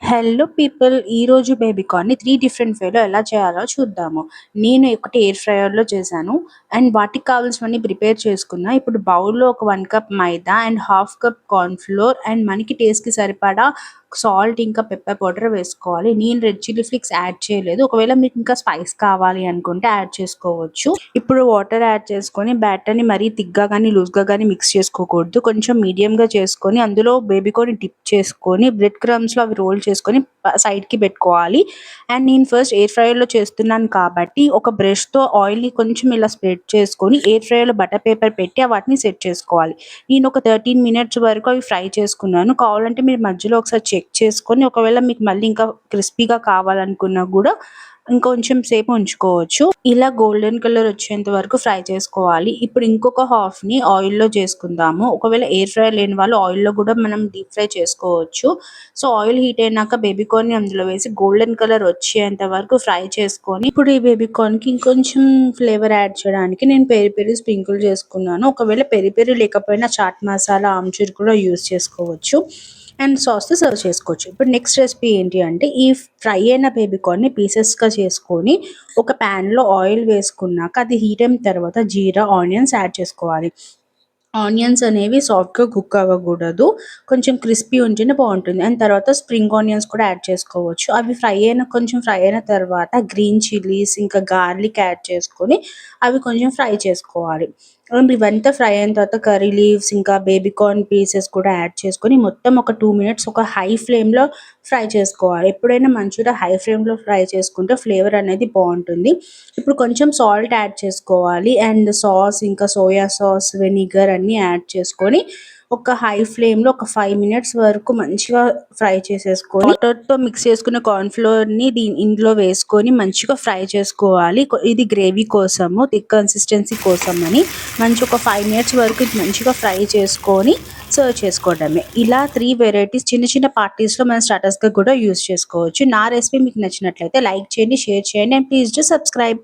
Hello people ఈరోజు బేబీకార్న్‌ని 3 different వేలో ఎలా చేయాలో చూద్దాము. నేను ఒకటి ఎయిర్ ఫ్రైయర్‌లో చేశాను. అండ్ వాటికి కావాల్సినవన్నీ ప్రిపేర్ చేసుకున్నా. ఇప్పుడు బౌల్‌లో ఒక 1 cup maida and half cup corn flour and మనకి టేస్ట్‌కి సరిపడా సాల్ట్ ఇంకా పెప్పర్ పౌడర్ వేసుకోవాలి. నేను రెడ్ చిల్లీ ఫ్లేక్స్ యాడ్ చేయలేదు. ఒకవేళ మీకు ఇంకా స్పైస్ కావాలి అనుకుంటే యాడ్ చేసుకోవచ్చు. ఇప్పుడు వాటర్ యాడ్ చేసుకొని బ్యాటర్‌ని మరీ థిక్‌గా గానీ, లూజ్‌గా గానీ మిక్స్ చేసుకోకూడదు. కొంచెం మీడియంగా చేసుకొని అందులో బేబీకార్న్ డిప్ చేసుకొని బ్రెడ్ క్రమ్స్‌లో అవి రోల్ చేసుకొని సైడ్‌కి పెట్టుకోవాలి. అండ్ నేను ఫస్ట్ ఎయిర్ ఫ్రైయర్‌లో చేస్తున్నాను కాబట్టి ఒక బ్రష్‌తో ఆయిల్‌ని కొంచెం ఇలా స్ప్రెడ్ చేసుకొని ఎయిర్ ఫ్రైయర్‌లో బటర్ పేపర్ పెట్టి వాటిని సెట్ చేసుకోవాలి. నేను ఒక 13 మినిట్స్ వరకు అవి ఫ్రై చేసుకున్నాను. కావాలంటే మీరు మధ్యలో ఒకసారి చెక్ చేసుకొని ఒకవేళ మీకు మళ్ళీ ఇంకా క్రిస్పీగా కావాలనుకున్నా గూడా ఇంకొంచెం సేపు ఉంచుకోవచ్చు. ఇలా గోల్డెన్ కలర్ వచ్చేంత వరకు ఫ్రై చేసుకోవాలి. ఇప్పుడు ఇంకొక హాఫ్‌ని ఆయిల్‌లో చేసుకుందాము. ఒకవేళ ఎయిర్ ఫ్రైయర్ లేని వాళ్ళు ఆయిల్‌లో గూడా మనం డీప్ ఫ్రై చేసుకోవచ్చు. సో, ఆయిల్ హీట్ అయినాక బేబీకార్న్‌ని అందులో వేసి గోల్డెన్ కలర్ వచ్చేంత వరకు ఫ్రై చేసుకొని ఇప్పుడు ఈ బేబీకార్న్‌కి ఇంకొంచెం ఫ్లేవర్ యాడ్ చేయడానికి నేను పెరి పెరి స్ప్రింకిల్ చేసుకున్నాను. ఒకవేళ పెరి పెరి లేకపోయినా చాట్ మసాలా, ఆమ్చూర్ కూడా యూజ్ చేసుకోవచ్చు. అండ్ సాస్‌తో సర్వ్ చేసుకోవచ్చు. ఇప్పుడు నెక్స్ట్ రెసిపీ ఏంటి అంటే ఈ ఫ్రై అయిన బేబీకార్న్‌ని పీసెస్‌గా చేసుకొని ఒక ప్యాన్‌లో ఆయిల్ వేసుకున్నాక అది హీట్ అయిన తర్వాత జీరా, ఆనియన్స్ యాడ్ చేసుకోవాలి. ఆనియన్స్ అనేవి సాఫ్ట్‌గా కుక్ అవ్వకూడదు. కొంచెం క్రిస్పీ ఉంటేనే బావుంటుంది. అండ్ తర్వాత స్ప్రింగ్ ఆనియన్స్ కూడా యాడ్ చేసుకోవచ్చు. అవి కొంచెం ఫ్రై అయిన తర్వాత గ్రీన్ చిల్లీస్ ఇంకా గార్లిక్ యాడ్ చేసుకొని అవి కొంచెం ఫ్రై చేసుకోవాలి. అండ్ ఇవంతా ఫ్రై అయిన తర్వాత కర్రీ లీవ్స్ ఇంకా బేబీకార్న్ పీసెస్ కూడా యాడ్ చేసుకొని మొత్తం ఒక 2 మినిట్స్ ఒక హై ఫ్లేమ్‌లో ఫ్రై చేసుకోవాలి. ఎప్పుడైనా మంచూరియా హై ఫ్లేమ్‌లో ఫ్రై చేసుకుంటే ఫ్లేవర్ అనేది బావుంటుంది. ఇప్పుడు కొంచెం సాల్ట్ యాడ్ చేసుకోవాలి. అండ్ సాస్ ఇంకా సోయా సాస్, వెనిగర్ అన్నీ యాడ్ చేసుకొని ఒక హై ఫ్లేమ్‌లో ఒక 5 మినిట్స్ వరకు మంచిగా ఫ్రై చేసేసుకొని వాటర్‌తో మిక్స్ చేసుకున్న కార్న్ ఫ్లోర్‌ని ఇందులో వేసుకొని మంచిగా ఫ్రై చేసుకోవాలి. ఇది గ్రేవీ కోసము, థిక్ కన్సిస్టెన్సీ కోసమని మంచిగా ఒక 5 మినిట్స్ వరకు ఇది మంచిగా ఫ్రై చేసుకొని సర్వ్ చేసుకోవడమే. ఇలా 3 వెరైటీస్ చిన్న చిన్న పార్టీస్‌లో మనం స్టార్టర్స్‌గా కూడా యూజ్ చేసుకోవచ్చు. నా రెసిపీ మీకు నచ్చినట్లయితే లైక్ చేయండి, షేర్ చేయండి అండ్ ప్లీజ్ డు సబ్స్క్రైబ్.